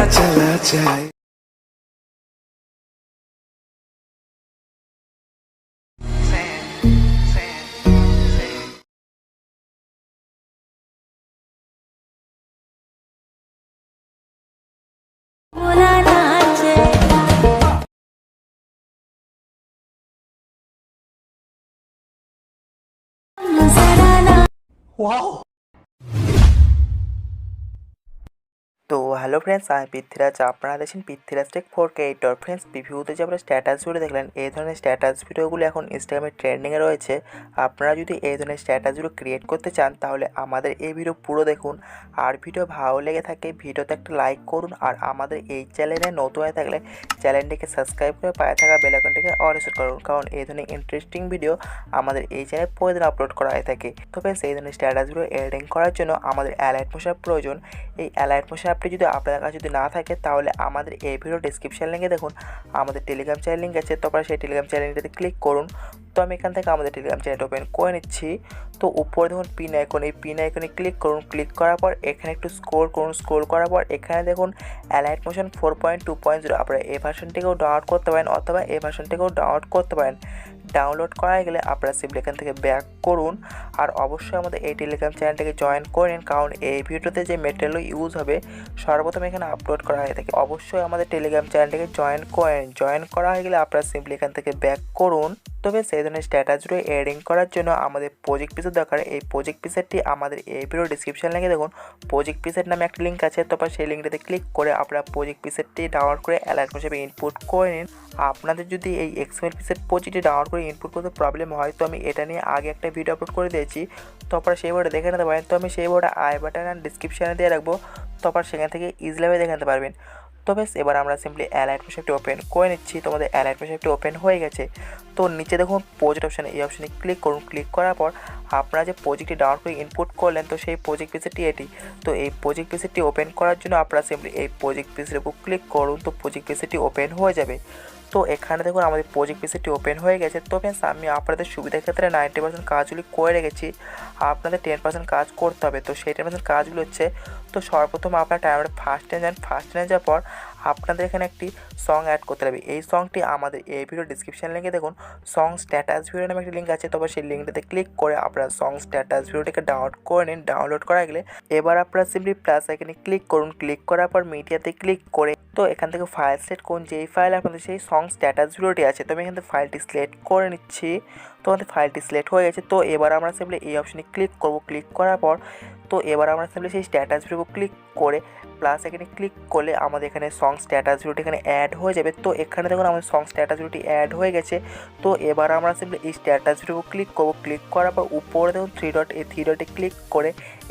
चला जाए। Wow! তো হ্যালো ফ্রেন্ডস, আমি পৃথ্বীরাজ। আপনারা দেখছেন Prithviraj tech 4K editor. Friends, প্রিভিউতে যে আপনারা স্ট্যাটাস ভিডিও দেখলেন, এই ধরনের স্ট্যাটাস ভিডিওগুলো এখন ইনস্টাগ্রামে ট্রেন্ডিংয়ে রয়েছে। আপনারা যদি এই ধরনের স্ট্যাটাস ভিডিও ক্রিয়েট করতে চান তাহলে আমাদের এই ভিডিও পুরো দেখুন। আর ভিডিও ভালো লেগে থাকে ভিডিওতে একটা লাইক করুন। আর আমাদের এই চ্যানেলে নতুন হয়ে থাকলে চ্যানেলটিকে সাবস্ক্রাইব করে পাশে থাকা বেল আইকনটিকে অল সেট করুন, কারণ এই ধরনের ইন্টারেস্টিং ভিডিও আমাদের এই চ্যানেলে প্রতিদিন আপলোড করা হয়ে থাকে। তো ফ্রেন্ডস, এই ধরনের স্ট্যাটাস ভিডিও এডিটিং করার জন্য আমাদের অ্যালাইট মোশন প্রয়োজন। এই অ্যালাইট মোশন অ্যাপটি যদি আপনাদের কাছে যদি না থাকে তাহলে আমাদের এই ভিডিও ডেসক্রিপশন লিঙ্কে দেখুন আমাদের টেলিগ্রাম চ্যানেল লিঙ্ক আছে। তারপরে সেই টেলিগ্রাম চ্যানেলটাতে ক্লিক করুন। তো আমি এখান থেকে আমাদের টেলিগ্রাম চ্যানেলটা ওপেন করে নিচ্ছি। তো উপরে দেখুন পিন আইকন, এই পিন আইকনে ক্লিক করুন। ক্লিক করার পর এখানে একটু স্ক্রল করুন। স্ক্রল করার পর এখানে দেখুন অ্যালাইট মোশন 4.2.0। আপনারা এই ভার্সনটিকেও ডাউনলোড করতে পারেন অথবা এই ভার্সনটিকেও ডাউনলোড করতে পারেন। ডাউনলোড করা গেলে আপনারা সিম্পলি এখান থেকে ব্যাক করুন। আর অবশ্যই আমাদের এই টেলিগ্রাম চ্যানেলটাকে জয়েন করে নিন, কারণ এই ভিডিওতে যে মেটেরিয়াল ইউজ হবে সর্বপ্রথম এখানে আপলোড করা হয়ে থাকে। অবশ্যই আমাদের টেলিগ্রাম চ্যানেলটাকে জয়েন করেন। জয়েন করা হয়ে গেলে আপনারা সিম্পলি এখান থেকে ব্যাক করুন। তবে সেই ধরনের স্ট্যাটাসগুলো এডিং করার জন্য আমাদের প্রজেক্ট পিসের দরকার। এই প্রজেক্ট পিসেরটি আমাদের এই ভিডিও ডিসক্রিপশন লিঙ্কে দেখুন প্রজেক্ট পিসের নামে একটা লিঙ্ক আছে। তারপর সেই লিঙ্কটাতে ক্লিক করে আপনারা প্রজেক্ট পিসেরটি ডাউনলোড করে অ্যালাইট হিসেবে ইনপুট করে নিন। আপনাদের যদি এই এক্সএমএল পিসের প্রজেক্টটি ডাউনলোড করে ইনপুট করতে প্রবলেম হয় তো আমি এটা নিয়ে আগে একটা ভিডিও আপলোড করে দিয়েছি। তারপর সেই ভিডিওটা দেখে নিতে পারেন। তো আমি সেই ভিডিওটা আই বাটন আর ডিসক্রিপশানে দিয়ে রাখবো। তারপর সেখান থেকে ইজিলিভাবে দেখে নিতে পারবেন। তো বেশ, এবার আমরা সিম্পলি অ্যালাইট মোশনটি ওপেন করে নিচ্ছি। তোমাদের অ্যালাইট মোশনটি ওপেন হয়ে গেছে। তো নিচে দেখুন প্রজেক্ট অপশানে, এই অপশানে ক্লিক করুন। ক্লিক করার পর আপনারা যে প্রজেক্টটি ডাউনলোড করে ইনপুট করলেন তো সেই প্রজেক্ট পিসেরটি এটি। তো এই প্রজেক্ট পিসেরটি ওপেন করার জন্য আপনারা সিম্পলি এই প্রজেক্ট পিসের উপর ক্লিক করুন। তো প্রজেক্ট পিসেরটি ওপেন হয়ে যাবে। তো এখানে দেখুন আমাদের প্রজেক্ট পিসেরটি ওপেন হয়ে গেছে। তো ফ্রেন্ডস, আমি আপনাদের সুবিধার ক্ষেত্রে 90% কাজগুলি করে রেখেছি। আপনাদের 10% কাজ করতে হবে। তো সেই 10% কাজগুলো হচ্ছে, তো সর্বপ্রথম আপনার টাইমটা ফার্স্টে যান। ফার্স্টে যাওয়ার পর আপনাদের এখানে একটি সং অ্যাড করতে হবে। এই সংটি আমাদের এই ভিডিও ডিসক্রিপশন লিঙ্কে দেখুন সং স্ট্যাটাস ভিডিও নামে একটি লিঙ্ক আছে। তবে সেই লিঙ্কটাতে ক্লিক করে আপনারা সং স্ট্যাটাস ভিডিওটাকে ডাউনলোড করে নিন। ডাউনলোড করা গেলে এবার আপনারা সিম্পলি প্লাস আইকনে ক্লিক করুন। ক্লিক করার পর মিডিয়াতে ক্লিক করে তো এখান থেকে ফাইল সিলেক্ট করুন। যেই ফাইল আপনাদের সেই সং স্ট্যাটাস ভিডিওটি আছে তো আমি এখান থেকে ফাইলটি সিলেক্ট করে নিচ্ছি। তো আমাদের ফাইলটি সিলেক্ট হয়ে গেছে। তো এবার আমরা সিম্পলি এই অপশানে ক্লিক করব। ক্লিক করার পর তো এবার আমরা সিম্পলি সেই স্ট্যাটাস ভিডিও ক্লিক করে প্লাস এখানে ক্লিক করলে আমাদের এখানে সং স্ট্যাটাস ভিডিওটি এখানে অ্যাড হয়ে যাবে। তো এখানে দেখুন আমাদের সং স্ট্যাটাস ভিডিওটি অ্যাড হয়ে গেছে। তো এবার আমরা সিম্পলি এই স্ট্যাটাস ভিডিও ক্লিক করব। ক্লিক করার পর উপরে দেখুন থ্রি ডট, এই থ্রি ডটে ক্লিক করে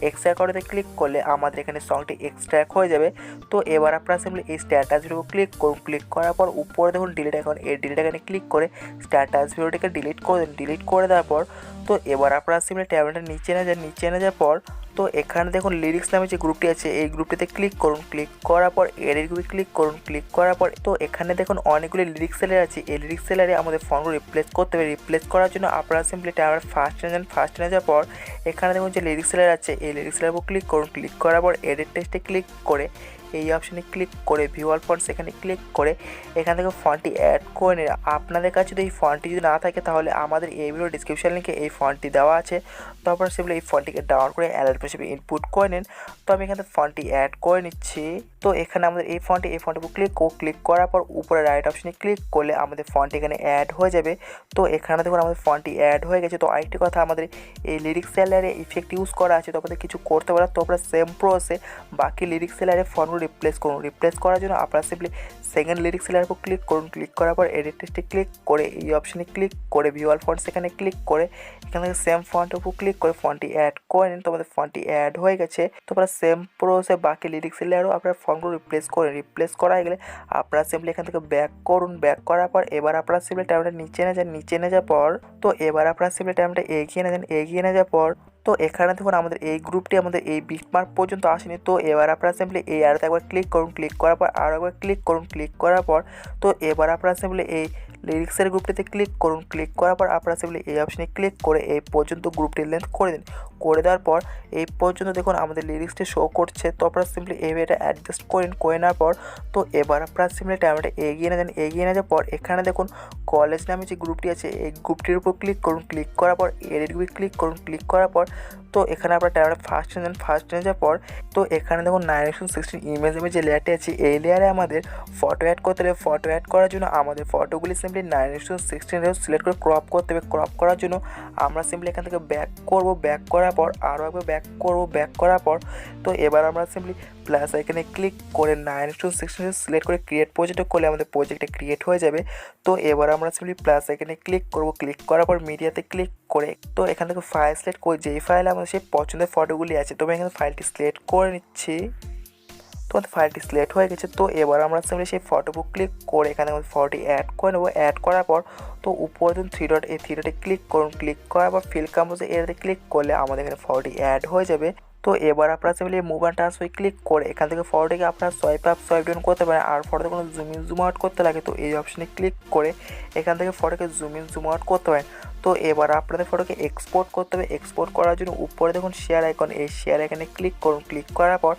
এক্সট্রাক্ট করতে ক্লিক করলে আমাদের এখানে সংটি এক্সট্রাক্ট হয়ে যাবে। তো এবার আপনারা সিম্পলি এই স্ট্যাটাস ভিডিও ক্লিক করুন। ক্লিক করার পর উপরে দেখুন ডিলিট আইকন, এই ডিলিট আইকনে ক্লিক করে স্ট্যাটাস ভিডিওটিকে ডিলিট করে দিন। ডিলিট করে দেওয়ার পর তো এবার আপনারা সিম্পলি ট্যাবলেটটা নিচে না যান। নিচে না যাওয়ার পর তো এখানে দেখুন লিরিক্স নামে যে গ্রুপটি আছে এই গ্রুপটিতে ক্লিক করুন। ক্লিক করার পর এডিট গ্রুপে ক্লিক করুন। ক্লিক করার পর তো এখানে দেখুন অনেকগুলি লিরিক্স সেলার আছে। এই লিরিক্স সেলারে আমাদের ফর্মগুলো রিপ্লেস করতে হবে। রিপ্লেস করার জন্য আপনারা সিম্পলি ট্যাবলেট ফার্স্টে যান। ফার্স্টে না যাওয়ার পর এখানে দেখুন যে লিরিক্স সেলার আছে এই লিরিক্স সেলার উপর ক্লিক করুন। ক্লিক করার পর এডিট টেক্সটে ক্লিক করে এই অপশানে ক্লিক করে ভিউ অল ফন্টস এখানে ক্লিক করে এখান থেকে ফন্টটি অ্যাড করে নিন। আপনাদের কাছে যদি এই ফন্টটি যদি না থাকে তাহলে আমাদের এই ভিডিও ডিসক্রিপশন লিঙ্কে এই ফন্টটি দেওয়া আছে। তারপর সিম্পলি এই ফন্টটিকে ডাউনলোড করে অ্যালাইট হিসেবে ইনপুট করে নিন। তো আমি এখানে ফন্টটি অ্যাড করে নিচ্ছি। তো এখানে আমাদের এই ফন্টের উপর ক্লিক করার পর উপরে রাইট অপশানে ক্লিক করলে আমাদের ফন্ট এখানে অ্যাড হয়ে যাবে। তো এখানে দেখুন আমাদের ফন্টটি অ্যাড হয়ে গেছে। তো আরেকটি কথা, আমাদের এই লিরিক্স সেলারে ইফেক্ট ইউজ করা আছে। তো আপনাদের কিছু করতে পারে, তো আপনারা সেম প্রসেসে বাকি লিরিক্স সেলারে ফন্টগুলো রিপ্লেস করুন। রিপ্লেস করার জন্য আপনারা সিম্পলি সেকেন্ড লিরিক্স সেলারের উপর ক্লিক করুন। ক্লিক করার পর এডিট টেক্সটে ক্লিক করে এই অপশানে ক্লিক করে ভিউ অল ফন্টস এখানে ক্লিক করে এখান থেকে সেম ফন্টের উপর ক্লিক করে ফন্টটি অ্যাড করে নিন। তো আমাদের ফন্টটি অ্যাড হয়ে গেছে। তো আপনারা সেম প্রসেসে বাকি লিরিক্স সেলারেও আপনারা ফন্টগুলো রিপ্লেস করেন। রিপ্লেস করা হয়ে গেলে আপনারা সিম্পলি এখান থেকে ব্যাক করুন। ব্যাক করার পর এবার আপনারা সিম্পলি টাইমটা নিচে না যান। নিচে না যাওয়ার পর তো এবার আপনারা সিম্পলি টাইমটা এগিয়ে না যান। এগিয়ে না যাওয়ার পর তো এখানে দেখুন আমাদের এই গ্রুপটি আমাদের এই বিটমার্ক পর্যন্ত আসেনি। তো এবার আপনারা সিম্পলি এই আরতে একবার ক্লিক করুন। ক্লিক করার পর আরও একবার ক্লিক করুন। ক্লিক করার পর তো এবার আপনারা সিম্পলি এই লিরিক্সের গ্রুপটিতে ক্লিক করুন। ক্লিক করার পর আপনারা সিম্পলি এই অপশানে ক্লিক করে এই পর্যন্ত গ্রুপটির লেন্থ করে দিন। করে দেওয়ার পর এই পর্যন্ত দেখুন আমাদের লিরিক্সটি শো করছে। তো আপনারা সিম্পলি এইভাবে এটা অ্যাডজাস্ট করে নেওয়ার পর তো এবার আপনারা সিম্পলি টাইমটা এগিয়ে নিয়ে যান। এগিয়ে নিয়ে যাওয়ার পর এখানে দেখুন কলেজ নামে যে গ্রুপটি আছে এই গ্রুপটির উপর ক্লিক করুন। ক্লিক করার পর এডিট গ্রুপে ক্লিক করুন। ক্লিক করার পর তো এখানে আপনার টাইমটা ফার্স্ট যান। ফার্স্ট নিয়ে যাওয়ার পর তো এখানে দেখুন 9:16 ইমেজ যে লেয়ারটি আছে এই লেয়ারে আমাদের ফটো অ্যাড করতে হবে। ফটো অ্যাড করার জন্য আমাদের ফটোগুলি সিম্পলি 9:16 সিলেক্ট করে ক্রপ করতে হবে। ক্রপ করার জন্য আমরা সিম্পলি এখান থেকে ব্যাক করব। ব্যাক করার পর আরও একবার ব্যাক করব। ব্যাক করার পর তো এবার আমরা সিম্পলি প্লাস এখানে ক্লিক করে 9:16 সিলেক্ট করে ক্রিয়েট প্রজেক্ট করলে আমাদের প্রজেক্টটা ক্রিয়েট হয়ে যাবে। তো এবার আমরা সিম্পলি প্লাস এখানে ক্লিক করব। ক্লিক করার পর মিডিয়াতে ক্লিক করে তো এখান থেকে ফাইল সিলেক্ট করে যেই ফাইলে আমাদের সেই পছন্দের ফটোগুলি আছে তো আমি এখানে ফাইলটি সিলেক্ট করে নিচ্ছি। তো আমাদের ফাইলটি সিলেক্ট হয়ে গেছে। তো এবার আমরা সিম্পলি সেই ফটোবুক ক্লিক করে এখানে আমাদের ফটোটি অ্যাড করে নেবো। অ্যাড করার পর তো উপরে দেখুন থ্রি ডটে ক্লিক করুন। ক্লিক করার পর ফিল কম্পোজে এটাতে ক্লিক করলে আমাদের এখানে ফটোটি অ্যাড হয়ে যাবে। তো এবার আপনারা সিম্পলি মুভ অ্যান্ড ট্রান্সফারে ক্লিক করে এখান থেকে ফটোটিকে আপনারা সোয়াইপ আপ সোয়াইপ ডাউন করতে পারেন। আর ফটোতে কোনো জুম ইন জুম আউট করতে লাগে তো এই অপশানে ক্লিক করে এখান থেকে ফটোকে জুম ইন জুম আউট করতে পারেন। তো এবার আপনাদের ফটোকে এক্সপোর্ট করতে হবে। এক্সপোর্ট করার জন্য উপরে দেখুন শেয়ার আইকন, এই শেয়ার আইকনে ক্লিক করুন। ক্লিক করার পর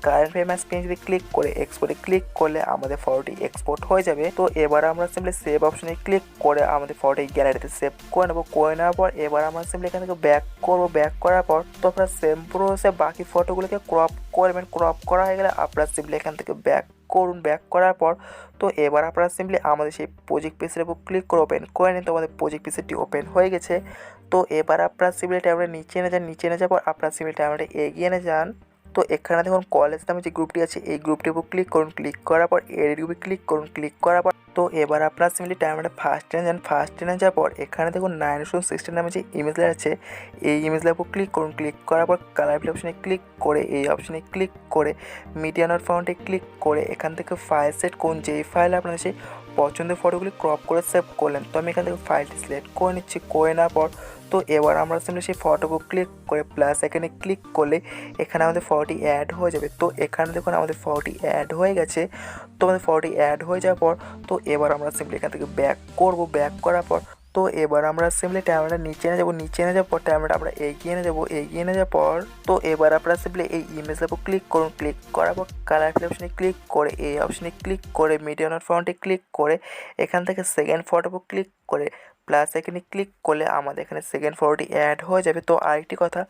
কারেন্ট ফ্রেম অ্যাজ পেজে ক্লিক করে এক্সপোর্টে ক্লিক করলে আমাদের ফটোটি এক্সপোর্ট হয়ে যাবে। তো এবার আমরা সিম্পলি সেভ অপশনে ক্লিক করে আমাদের ফটোটি গ্যালারিতে সেভ করে নেবো। করে নেওয়ার পর এবার আমরা সিম্পলি এখান থেকে ব্যাক করবো। ব্যাক করার পর তো আপনারা সেম প্রসেসে বাকি ফটোগুলোকে ক্রপ করবেন। ক্রপ করা হয়ে গেলে আপনারা সিম্পলি এখান থেকে ব্যাক করুন। ব্যাক করার পর তো এবার আপনারা সিম্পলি আমাদের সেই প্রজেক্ট পিসের উপর ক্লিক করে ওপেন করে নিন। তো আমাদের প্রজেক্ট পিসেরটি ওপেন হয়ে গেছে। তো এবার আপনারা সিম্পলি ট্যাবটা নিচে এনে যান। নিচে এনে যাওয়ার পর আপনারা সিম্পলি ট্যাবটা এগিয়ে এনে যান। তো এখানে দেখুন কলেজ নামে যে গ্রুপটি আছে এই গ্রুপটির উপর ক্লিক করুন। ক্লিক করার পর এডিট গ্রুপে ক্লিক করুন। ক্লিক করার পর তো এবার আপনারা সিম্পলি টাইমটা ফার্স্ট টেনে যান। ফার্স্ট টেনে যাওয়ার পর এখানে দেখুন 9:16 নামে যে ইমেজ লেয়ার আছে এই ইমেজ লেয়ার উপর ক্লিক করুন। ক্লিক করার পর কালার ফিল অপশনে ক্লিক করে এই অপশনে ক্লিক করে মিডিয়া নট ফাউন্ডে ক্লিক করে এখান থেকে ফাইল সেট করুন। যেই ফাইল আপনারা সেই পছন্দের ফটোগুলি ক্রপ করে সেভ করলেন। তো আমি এখান থেকে ফাইলটি সিলেক্ট করে নিচ্ছি। করে নেওয়ার পর তো এবার আমরা সিম্পলি সেই ফটোকে ক্লিক করে প্লাস এখানে ক্লিক করলে এখানে আমাদের ফটোটি অ্যাড হয়ে যাবে। তো এখানে দেখুন আমাদের ফটোটি অ্যাড হয়ে গেছে। তো আমাদের ফটোটি অ্যাড হয়ে যাওয়ার পর তো এবার আমরা সিম্পলি এখান থেকে ব্যাক করব। ব্যাক করার পর তো এবার আমরা সিম্পলি ট্যাবটা নিচে এনে যাবো। নিচে এনে যাওয়ার পর ট্যাবটা আমরা এগিয়ে এনে যাবো। এগিয়ে এনে যাওয়ার পর তো এবার আপনারা সিম্পলি এই ইমেজের উপর ক্লিক করুন। ক্লিক করার পর কালার ফিল অপশনে ক্লিক করে এই অপশনে ক্লিক করে মিডিয়া নট ফাউন্ডে ক্লিক করে এখান থেকে সেকেন্ড ফটোর উপর ক্লিক করে প্লাস এখানে ক্লিক করলে আমাদের এখানে সেকেন্ড ফটোটি অ্যাড হয়ে যাবে। তো আরেকটি কথা,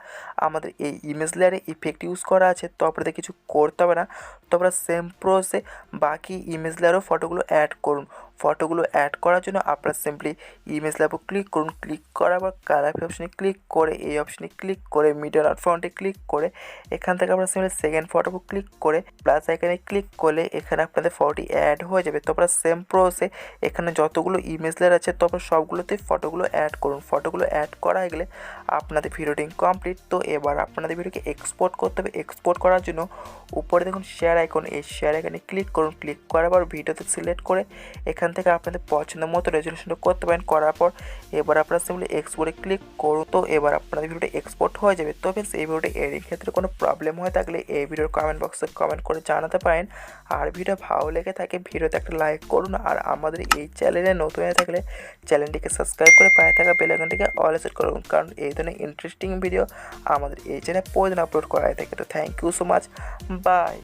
আমাদের এই ইমেজ লেয়ারে ইফেক্ট ইউজ করা আছে তো আপনাদের কিছু করতে হবে না। তো আপনারা সেম প্রসেসে বাকি ইমেজ লেয়ারও ফটোগুলো অ্যাড করুন। ফটোগুলো অ্যাড করার জন্য আপনারা সিম্পলি ইমেজ লেয়ার উপর ক্লিক করুন। ক্লিক করার পর কালার অপশনে ক্লিক করে এই অপশনে ক্লিক করে মিডিয়া নট ফাউন্ডে ক্লিক করে এখান থেকে আপনারা সিম্পলি সেকেন্ড ফটো উপর ক্লিক করে প্লাস এখানে ক্লিক করলে এখানে আপনাদের ফটোটি অ্যাড হয়ে যাবে। তো আপনারা সেম প্রসেসে এখানে যতগুলো ইমেজ লেয়ার আছে তো আপনারা সবগুলোতে ফটোগুলো অ্যাড করুন। ফটোগুলো অ্যাড করা হয়ে গেলে আপনাদের ভিডিওটি কমপ্লিট। তো এবার আপনাদের ভিডিওকে এক্সপোর্ট করতে হবে। এক্সপোর্ট করার জন্য উপরে দেখুন শেয়ার আইকন, এই শেয়ার আইকনে ক্লিক করুন। ক্লিক করার পর ভিডিওতে সিলেক্ট করে এখান থেকে আপনাদের পছন্দের মতো রেজলিউশনটা করতে পারেন। করার পর এবার আপনারা সিম্পলি এক্সপোর্টে ক্লিক করুন। তো এবার আপনাদের ভিডিওটা এক্সপোর্ট হয়ে যাবে। তো ফ্রেন্ডস এই ভিডিওটি এডিটিং ক্ষেত্রে কোনো প্রবলেম হয়ে থাকলে এই ভিডিওর কমেন্ট বক্সে কমেন্ট করে জানাতে পারেন। আর ভিডিও ভালো লেগে থাকে ভিডিওতে একটা লাইক করুন। আর আমাদের এই চ্যানেলে নতুন হয়ে থাকলে চ্যানেলটিকে সাবস্ক্রাইব করে পাশে থাকা বেল আইকনটিকে অলে সেট করুন, কারণ এই ধরনের ইন্টারেস্টিং ভিডিও আমাদের এই চ্যানেলে প্রতিদিন আপলোড করা হয়ে থাকে। তো thank you so much, by.